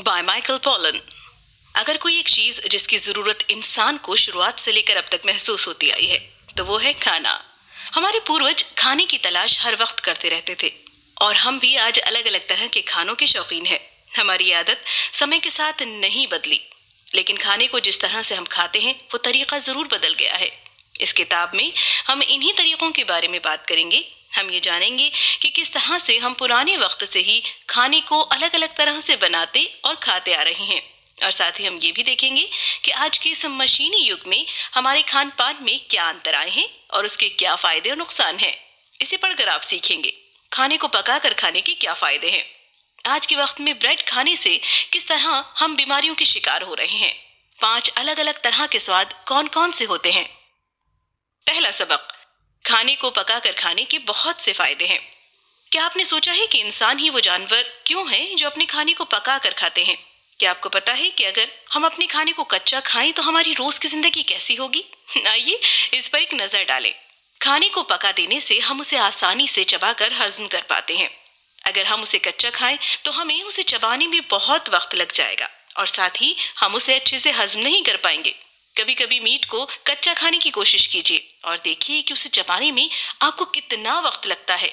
By Michael pollen. अगर कोई एक चीज जिसकी जरूरत इंसान को शुरुआत से लेकर अब तक महसूस होती आई है तो वो है खाना। हमारे पूर्वज खाने की तलाश हर वक्त करते रहते थे और हम भी आज अलग अलग तरह के खानों के शौकीन हैं। हमारी आदत समय के साथ नहीं बदली, लेकिन खाने को जिस तरह से हम खाते हैं वो तरीका जरूर बदल गया है। इस किताब में हम इन्हीं तरीकों के बारे में बात करेंगे। हम ये जानेंगे कि किस तरह से हम पुराने वक्त से ही खाने को अलग अलग तरह से बनाते और खाते आ रहे हैं, और साथ ही हम ये भी देखेंगे कि आज के इस मशीनी युग में हमारे खान पान में क्या अंतर आए हैं और उसके क्या फायदे और नुकसान हैं। इसे पढ़कर आप सीखेंगे खाने को पकाकर खाने के क्या फायदे हैं। आज के वक्त में ब्रेड खाने से किस तरह हम बीमारियों के शिकार हो रहे हैं। 5 अलग अलग तरह के स्वाद कौन कौन से होते हैं। पहला सबक, खाने को पकाकर खाने के बहुत से फायदे हैं। क्या आपने सोचा है कि इंसान ही वो जानवर क्यों है जो अपने खाने को पका कर खाते हैं? क्या आपको पता है कि अगर हम अपने खाने को कच्चा खाएं तो हमारी रोज की जिंदगी कैसी होगी? आइए इस पर एक नजर डालें। खाने को पका देने से हम उसे आसानी से चबाकर हजम कर पाते हैं। अगर हम उसे कच्चा खाएं तो हमें उसे चबाने में बहुत वक्त लग जाएगा और साथ ही हम उसे अच्छे से हजम नहीं कर पाएंगे। कभी कभी मीट को कच्चा खाने की कोशिश कीजिए और देखिए कि उसे चबाने में आपको कितना वक्त लगता है।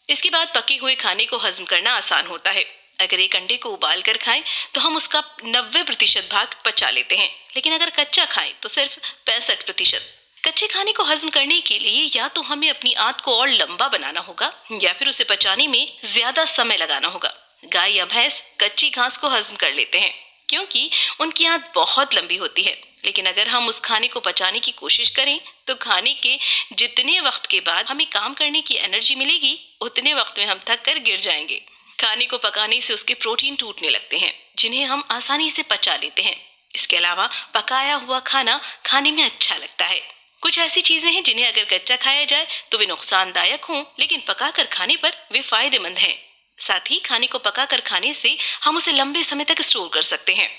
इसके बाद पके हुए खाने को हजम करना आसान होता है। अगर एक अंडे को उबाल कर खाएं तो हम उसका 90% भाग पचा लेते हैं, लेकिन अगर कच्चा खाएं तो सिर्फ 65%। कच्चे खाने को हजम करने के लिए या तो हमें अपनी आंत को और लंबा बनाना होगा या फिर उसे पचाने में ज्यादा समय लगाना होगा। गाय या भैंस कच्ची घास को हजम कर लेते हैं क्योंकि उनकी आंत बहुत लंबी होती है, लेकिन अगर हम उस खाने को पचाने की कोशिश करें तो खाने के जितने वक्त के बाद हमें काम करने की एनर्जी मिलेगी उतने वक्त में हम थक कर गिर जाएंगे। खाने को पकाने से उसके प्रोटीन टूटने लगते हैं जिन्हें हम आसानी से पचा लेते हैं। इसके अलावा पकाया हुआ खाना खाने में अच्छा लगता है। कुछ ऐसी चीजें हैं जिन्हें अगर कच्चा खाया जाए तो वे नुकसानदायक हों, लेकिन पकाकर खाने पर वे फायदेमंद हैं। साथ ही खाने को पकाकर खाने से हम उसे लंबे समय तक स्टोर कर सकते हैं।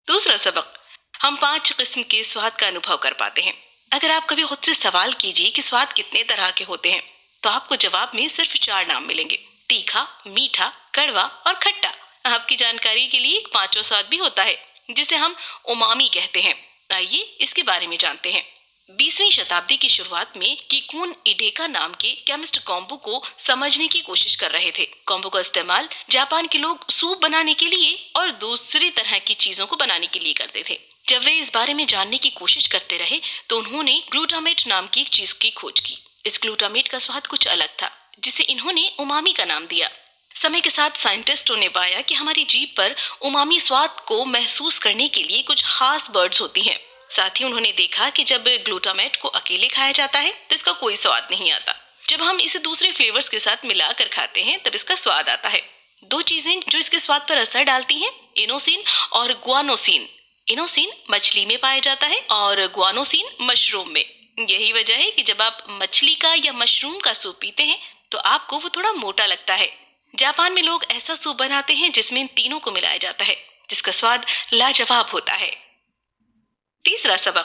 दूसरा सबक, हम 5 किस्म के स्वाद का अनुभव कर पाते हैं। अगर आप कभी खुद से सवाल कीजिए कि स्वाद कितने तरह के होते हैं तो आपको जवाब में सिर्फ 4 नाम मिलेंगे: तीखा, मीठा, कड़वा और खट्टा। आपकी जानकारी के लिए एक 5वां स्वाद भी होता है जिसे हम उमामी कहते हैं। आइए इसके बारे में जानते हैं। 20वीं शताब्दी की शुरुआत में किकुन इडेका नाम के केमिस्ट कॉम्बू को समझने की कोशिश कर रहे थे। कॉम्बू का इस्तेमाल जापान के लोग सूप बनाने के लिए और दूसरी तरह की चीजों को बनाने के लिए करते थे। जब वे इस बारे में जानने की कोशिश करते रहे तो उन्होंने ग्लूटामेट नाम की एक चीज की खोज की। इस ग्लूटामेट का स्वाद कुछ अलग था जिसे इन्होंने उमामी का नाम दिया। समय के साथ साइंटिस्टों ने पाया कि हमारी जीभ पर उमामी स्वाद को महसूस करने के लिए कुछ खास बर्ड्स होती हैं। साथ ही उन्होंने देखा कि जब ग्लूटामेट को अकेले खाया जाता है तो इसका कोई स्वाद नहीं आता। जब हम इसे दूसरे फ्लेवर्स के साथ मिलाकर खाते हैं तब इसका स्वाद आता है। 2 चीजें जो इसके स्वाद पर असर डालती हैं, इनोसिन और गुआनोसिन। इनोसिन मछली में पाया जाता है और गुआनोसिन मशरूम में। यही वजह है कि जब आप मछली का या मशरूम का सूप पीते हैं तो आपको वो थोड़ा मोटा लगता है। जापान में लोग ऐसा सूप बनाते हैं जिसमें इन तीनों को मिलाया जाता है, जिसका स्वाद लाजवाब होता है। तीसरा सबक,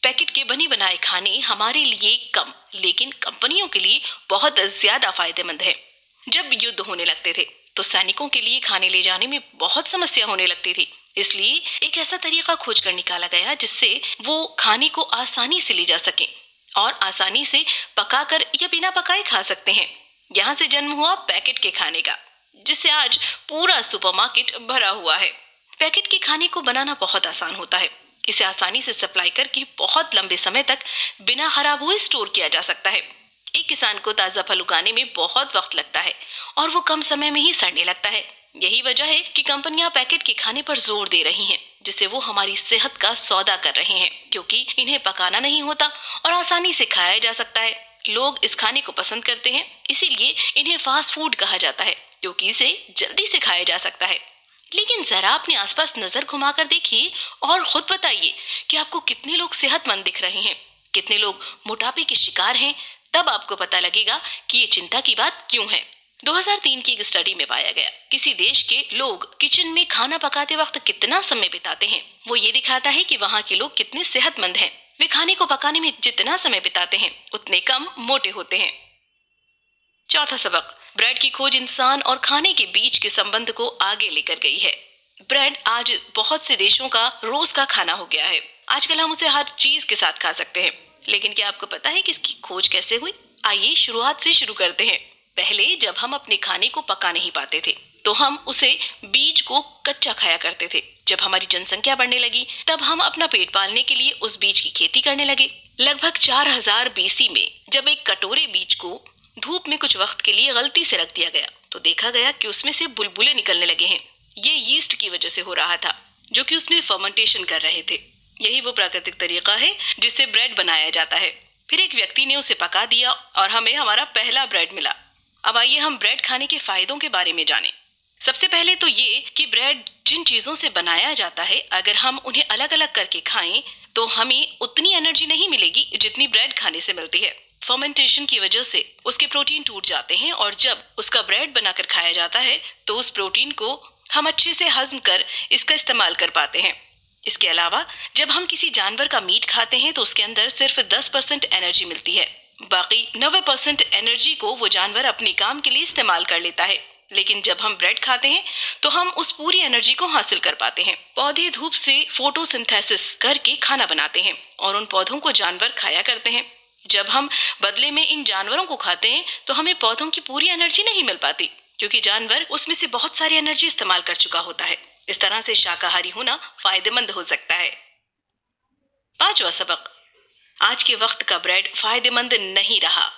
पैकेट के बने बनाए खाने हमारे लिए कम लेकिन कंपनियों के लिए बहुत ज्यादा फायदेमंद है। जब युद्ध होने लगते थे तो सैनिकों के लिए खाने ले जाने में बहुत समस्या होने लगती थी। इसलिए एक ऐसा तरीका खोज कर निकाला गया जिससे वो खाने को आसानी से ले जा सके और आसानी से पकाकर या बिना पकाए खा सकते हैं। यहाँ से जन्म हुआ पैकेट के खाने का, जिससे आज पूरा सुपरमार्केट भरा हुआ है। पैकेट के खाने को बनाना बहुत आसान होता है। इसे आसानी से सप्लाई करके बहुत लंबे समय तक बिना खराब हुए स्टोर किया जा सकता है। एक किसान को ताज़ा फल उगाने में बहुत वक्त लगता है और वो कम समय में ही सड़ने लगता है। यही वजह है कि कंपनियां पैकेट के खाने पर जोर दे रही हैं, जिससे वो हमारी सेहत का सौदा कर रहे हैं, क्योंकि इन्हें पकाना नहीं होता और आसानी से खाया जा सकता है। लोग इस खाने को पसंद करते हैं, इसीलिए इन्हें फास्ट फूड कहा जाता है, क्योंकि इसे जल्दी से खाया जा सकता है। लेकिन जरा अपने आसपास नजर घुमाकर देखिए और खुद बताइए कि आपको कितने लोग सेहतमंद दिख रहे हैं, कितने लोग मोटापे के शिकार हैं। तब आपको पता लगेगा कि ये चिंता की बात क्यों है। 2003 की एक स्टडी में पाया गया किसी देश के लोग किचन में खाना पकाते वक्त कितना समय बिताते हैं, वो ये दिखाता है कि वहाँ के लोग कितने सेहतमंद हैं। वे खाने को पकाने में जितना समय बिताते हैं उतने कम मोटे होते हैं। चौथा सबक, ब्रेड की खोज इंसान और खाने के बीच के संबंध को आगे लेकर गई है। ब्रेड आज बहुत से देशों का रोज का खाना हो गया है। आजकल हम उसे हर चीज के साथ खा सकते हैं। लेकिन क्या आपको पता है कि इसकी खोज कैसे हुई? आइए शुरुआत से शुरू करते हैं। पहले जब हम अपने खाने को पका नहीं पाते थे तो हम उसे बीज को कच्चा खाया करते थे। जब हमारी जनसंख्या बढ़ने लगी तब हम अपना पेट पालने के लिए उस बीज की खेती करने लगे। लगभग 4000 बीसी में जब एक कटोरे बीज को धूप में कुछ वक्त के लिए गलती से रख दिया गया तो देखा गया कि उसमें से बुलबुले निकलने लगे हैं। ये यीस्ट की वजह से हो रहा था जो कि उसमें फर्मेंटेशन कर रहे थे। यही वो प्राकृतिक तरीका है जिससे ब्रेड बनाया जाता है। फिर एक व्यक्ति ने उसे पका दिया और हमें हमारा पहला ब्रेड मिला। अब आइए हम ब्रेड खाने के फायदों के बारे में जानें। सबसे पहले तो ये कि ब्रेड जिन चीजों से बनाया जाता है अगर हम उन्हें अलग अलग करके खाएं तो हमें उतनी एनर्जी नहीं मिलेगी जितनी ब्रेड खाने से मिलती है। फर्मेंटेशन की वजह से उसके प्रोटीन टूट जाते हैं और जब उसका ब्रेड बनाकर खाया जाता है तो उस प्रोटीन को हम अच्छे से हजम कर इसका इस्तेमाल कर पाते हैं। इसके अलावा जब हम किसी जानवर का मीट खाते हैं तो उसके अंदर सिर्फ 10% एनर्जी मिलती है। बाकी 90% एनर्जी को वो जानवर अपने काम के लिए इस्तेमाल कर लेता है। लेकिन जब हम ब्रेड खाते हैं तो हम उस पूरी एनर्जी को हासिल कर पाते हैं। पौधे धूप से फोटोसिंथेसिस करके खाना बनाते हैं और उन पौधों को जानवर खाया करते हैं। जब हम बदले में इन जानवरों को खाते हैं तो हमें पौधों की पूरी एनर्जी नहीं मिल पाती क्योंकि जानवर उसमें से बहुत सारी एनर्जी इस्तेमाल कर चुका होता है। इस तरह से शाकाहारी होना फायदेमंद हो सकता है। पांचवा सबक, आज के वक्त का ब्रेड फायदेमंद नहीं रहा।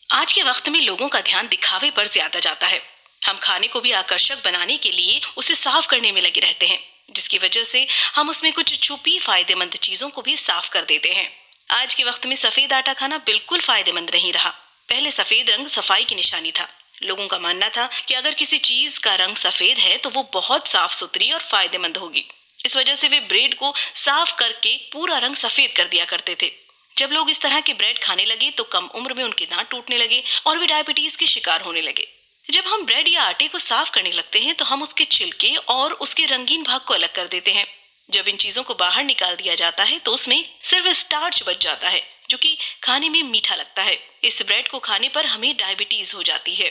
आज के वक्त में लोगों का ध्यान दिखावे पर ज्यादा जाता है। हम खाने को भी आकर्षक बनाने के लिए उसे साफ करने में लगे रहते हैं जिसकी वजह से हम उसमें कुछ छुपी फायदेमंद चीजों को भी साफ कर देते हैं। आज के वक्त में सफेद आटा खाना बिल्कुल फायदेमंद नहीं रहा। पहले सफेद रंग सफाई की निशानी था। लोगों का मानना था कि अगर किसी चीज का रंग सफेद है तो वो बहुत साफ सुथरी और फायदेमंद होगी। इस वजह से वे ब्रेड को साफ करके पूरा रंग सफेद कर दिया करते थे। जब लोग इस तरह के ब्रेड खाने लगे तो कम उम्र में उनके दांत टूटने लगे और वे डायबिटीज के शिकार होने लगे। जब हम ब्रेड या आटे को साफ करने लगते हैं तो हम उसके छिलके और उसके रंगीन भाग को अलग कर देते हैं। जब इन चीजों को बाहर निकाल दिया जाता है तो उसमें सिर्फ स्टार्च बच जाता है जो कि खाने में मीठा लगता है। इस ब्रेड को खाने पर हमें डायबिटीज हो जाती है।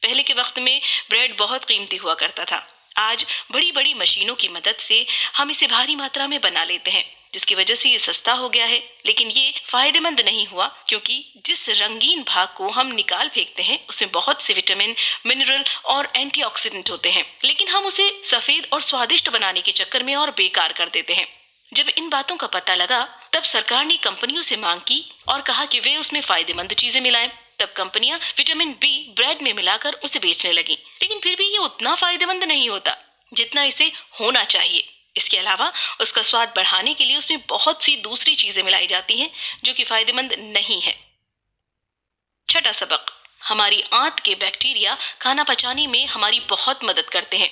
पहले के वक्त में ब्रेड बहुत कीमती हुआ करता था। आज बड़ी बड़ी मशीनों की मदद से हम इसे भारी मात्रा में बना लेते हैं जिसकी वजह से ये सस्ता हो गया है। लेकिन ये फायदेमंद नहीं हुआ क्योंकि जिस रंगीन भाग को हम निकाल फेंकते हैं उसमें बहुत से विटामिन, मिनरल और एंटीऑक्सीडेंट होते हैं। लेकिन हम उसे सफेद और स्वादिष्ट बनाने के चक्कर में और बेकार कर देते हैं। जब इन बातों का पता लगा तब सरकार ने कंपनियों से मांग की और कहा कि वे उसमें फायदेमंद चीजें मिलाएं। तब कंपनियां विटामिन बी ब्रेड में मिलाकर उसे बेचने लगी। लेकिन फिर भी ये उतना फायदेमंद नहीं होता जितना इसे होना चाहिए। इसके अलावा उसका स्वाद बढ़ाने के लिए उसमें बहुत सी दूसरी चीजें मिलाई जाती हैं जो कि फायदेमंद नहीं है। छठा सबक, हमारी आंत के बैक्टीरिया खाना पचाने में हमारी बहुत मदद करते हैं।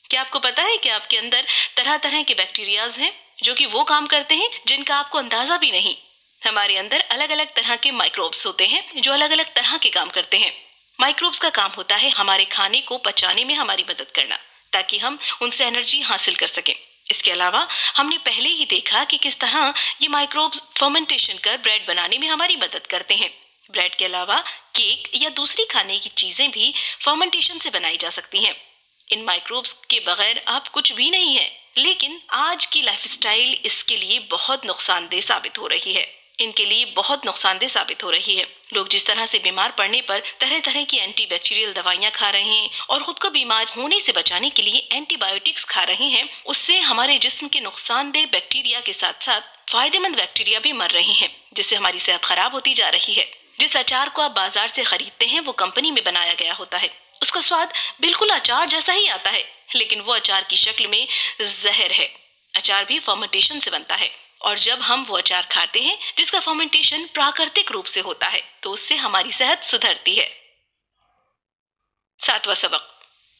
क्या आपको पता है कि आपके अंदर तरह तरह के बैक्टीरियाज हैं जो कि वो काम करते हैं जिनका आपको अंदाजा भी नहीं। हमारे अंदर अलग अलग तरह के माइक्रोब्स होते हैं जो अलग अलग तरह के काम करते हैं। माइक्रोब्स का काम होता है हमारे खाने को पचाने में हमारी मदद करना ताकि हम उनसे एनर्जी हासिल कर सकें। इसके अलावा हमने पहले ही देखा कि किस तरह ये माइक्रोब्स फर्मेंटेशन कर ब्रेड बनाने में हमारी मदद करते हैं। ब्रेड के अलावा केक या दूसरी खाने की चीजें भी फर्मेंटेशन से बनाई जा सकती हैं। इन माइक्रोब्स के बगैर आप कुछ भी नहीं है। लेकिन आज की लाइफस्टाइल इसके लिए बहुत नुकसानदेह साबित हो रही है। इनके लिए बहुत नुकसानदेह साबित हो रही है। लोग जिस तरह से बीमार पड़ने पर तरह तरह की एंटीबैक्टीरियल दवाइयां खा रहे हैं और खुद को बीमार होने से बचाने के लिए एंटीबायोटिक्स खा रहे हैं, उससे हमारे जिस्म के नुकसानदेह बैक्टीरिया के साथ साथ फायदेमंद बैक्टीरिया भी मर रहे हैं जिससे हमारी सेहत खराब होती जा रही है। जिस अचार को आप बाजार से खरीदते हैं वो कंपनी में बनाया गया होता है। उसका स्वाद बिल्कुल अचार जैसा ही आता है लेकिन वो अचार की शक्ल में जहर है। अचार भी फर्मेंटेशन से बनता है और जब हम वो अचार खाते हैं जिसका फर्मेंटेशन प्राकृतिक रूप से होता है तो उससे हमारी सेहत सुधरती है। सातवां सबक,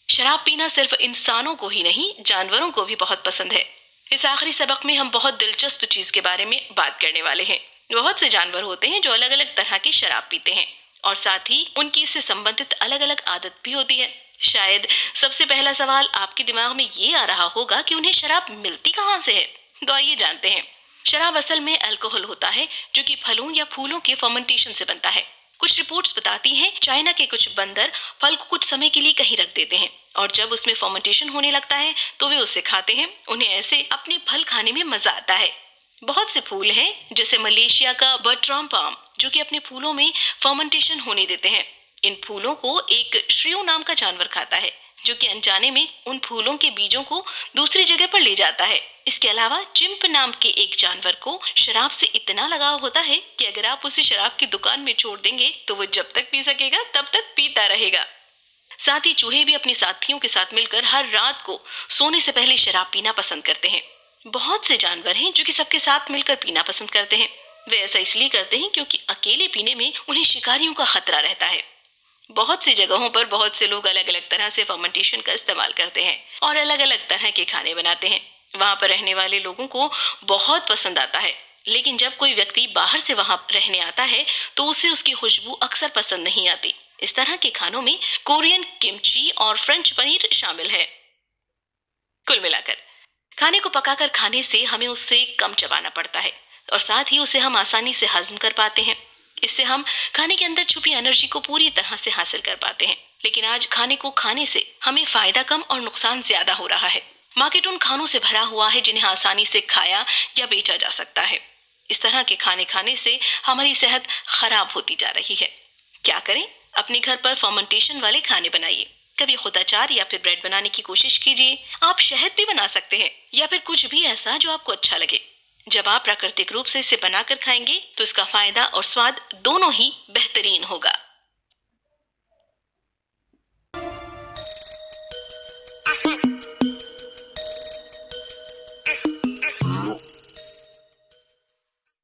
शराब पीना सिर्फ इंसानों को ही नहीं जानवरों को भी बहुत पसंद है। इस आखिरी सबक में हम बहुत दिलचस्प चीज के बारे में बात करने वाले हैं। बहुत से जानवर होते हैं जो अलग अलग तरह की शराब पीते हैं और साथ ही उनकी इससे संबंधित अलग अलग आदत भी होती है। शायद सबसे पहला सवाल आपके दिमाग में ये आ रहा होगा कि उन्हें शराब मिलती कहाँ से है। तो आइए जानते हैं। शराब असल में अल्कोहल होता है जो कि फलों या फूलों के फर्मेंटेशन से बनता है। कुछ रिपोर्ट्स बताती हैं चाइना के कुछ बंदर फल को कुछ समय के लिए कहीं रख देते हैं और जब उसमें फर्मेंटेशन होने लगता है तो वे उसे खाते हैं। उन्हें ऐसे अपने फल खाने में मजा आता है। बहुत से फूल हैं जैसे मलेशिया का बटराम पाम जो कि अपने फूलों में फर्मेंटेशन होने देते हैं। इन फूलों को एक श्रियो नाम का जानवर खाता है जो कि अनजाने में उन फूलों के बीजों को दूसरी जगह पर ले जाता है। इसके अलावा चिंप नाम के एक जानवर को शराब से इतना लगाव होता है कि अगर आप उसे शराब की दुकान में छोड़ देंगे तो वो जब तक पी सकेगा तब तक पीता रहेगा। साथ ही चूहे भी अपने साथियों के साथ मिलकर हर रात को सोने से पहले शराब पीना पसंद करते हैं। बहुत से जानवर हैं जो कि सबके साथ मिलकर पीना पसंद करते हैं। वे ऐसा इसलिए करते हैं क्योंकि अकेले पीने में उन्हें शिकारियों का खतरा रहता है। बहुत सी जगहों पर बहुत से लोग अलग अलग तरह से फर्मेंटेशन का इस्तेमाल करते हैं और अलग अलग तरह के खाने बनाते हैं। वहाँ पर रहने वाले लोगों को बहुत पसंद आता है, लेकिन जब कोई व्यक्ति बाहर से वहाँ रहने आता है तो उसे उसकी खुशबू अक्सर पसंद नहीं आती। इस तरह के खानों में कोरियन किमची और फ्रेंच पनीर शामिल है। कुल मिलाकर खाने को पकाकर खाने से हमें उससे कम चबाना पड़ता है और साथ ही उसे हम आसानी से हजम कर पाते हैं। इससे हम खाने के अंदर छुपी एनर्जी को पूरी तरह से हासिल कर पाते हैं। लेकिन आज खाने को खाने से हमें फायदा कम और नुकसान ज्यादा हो रहा है। मार्केट उन खानों से भरा हुआ है जिन्हें आसानी से खाया या बेचा जा सकता है। इस तरह के खाने खाने से हमारी सेहत खराब होती जा रही है। क्या करें? अपने घर पर फर्मेंटेशन वाले खाने बनाइए। कभी खुद अचार या फिर ब्रेड बनाने की कोशिश कीजिए। आप शहद भी बना सकते हैं या फिर कुछ भी ऐसा जो आपको अच्छा लगे। जब आप प्राकृतिक रूप से इसे बनाकर खाएंगे तो इसका फायदा और स्वाद दोनों ही बेहतरीन होगा।